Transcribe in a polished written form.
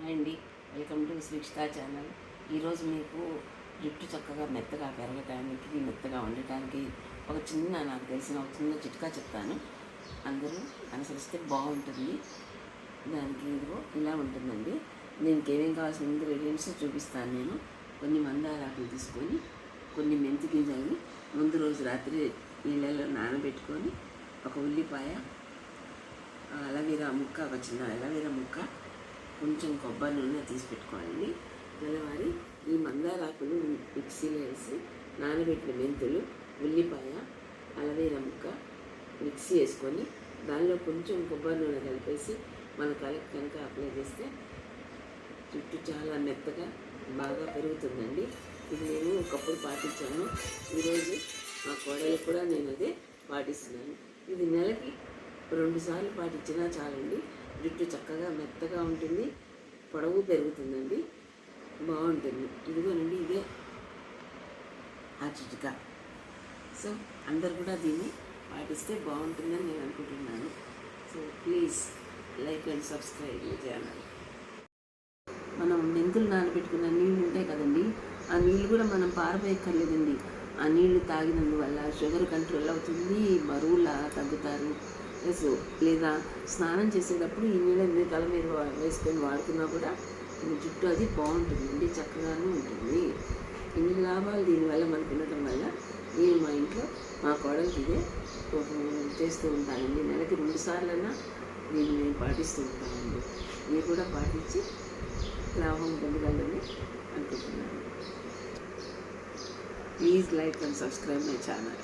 Hi అండి, welcome to శ్రీక్షిత channel. ఈరోజు మీకు జుట్టు చక్కగా మెత్తగా పెరగటానికి, మెత్తగా ఉండటానికి నాకు తెలిసిన ఒక చిన్న చిట్కా చెప్తాను. అందరూ అనుసరిస్తే బాగుంటుంది. దానికి ఇదిగో ఇలా ఉంటుందండి. దీనికి ఏమేమి కావాల్సిన ఇంగ్రీడియంట్స్ చూపిస్తాను నేను. కొన్ని మందారాకులు తీసుకొని, కొన్ని మెంతి గింజల్ని ముందు రోజు రాత్రి నీళ్ళలో నానబెట్టుకొని, ఒక ఉల్లిపాయ, అలవీరా ముక్క, ఒక చిన్న అలవీరా ముక్క, కొంచెం కొబ్బరి నూనె తీసి పెట్టుకోవాలండి. తెల్లవారి ఈ మందారాకులు మిక్సీలో వేసి నానబెట్టిన మెంతులు, ఉల్లిపాయ, అలవీరా ముక్క మిక్సీ వేసుకొని దానిలో కొంచెం కొబ్బరి నూనె కలిపేసి మన తలకి కనుక అప్లై చేస్తే జుట్టు చాలా మెత్తగా బాగా పెరుగుతుందండి. ఇది నేను ఒకప్పుడు పాటించాను. ఈరోజు మా కోడలికి కూడా నేను అదే పాటిస్తున్నాను. ఇది నెలకి 2 సార్లు పాటించినా చాలండి. జుట్టు చక్కగా మెత్తగా ఉంటుంది, పొడవు పెరుగుతుందండి, బాగుంటుంది. ఇదిగోనండి, ఇదే ఆ చిట్కా. సో అందరు కూడా దీన్ని పాటిస్తే బాగుంటుందని నేను అనుకుంటున్నాను. So please like and subscribe చేయాలి. మనం మెంతులు నానబెట్టుకున్న నీళ్ళు ఉంటాయి కదండి, ఆ నీళ్ళు కూడా మనం పారబోయక్కర్లేదండి. ఆ నీళ్లు తాగినందువల్ల షుగర్ కంట్రోల్ అవుతుంది, బరువులా తగ్గుతారు. లేదా స్నానం చేసేటప్పుడు ఈ నీళ్ళని తల మీద వేసుకొని వాడుకున్నా కూడా జుట్టు అది బాగుంటుందండి, చక్కగానే ఉంటుంది. ఇన్ని లాభాలు దీనివల్ల మనకు ఉండటం వల్ల నేను మా ఇంట్లో మా కోడలికి ఇదే చేస్తూ ఉంటానండి. నెలకి 2 సార్లన్నా దీన్ని నేను పాటిస్తూ ఉంటానండి. మీరు కూడా పాటించి లాభం పొందగలని అనుకుంటున్నాను. Please like and subscribe my channel.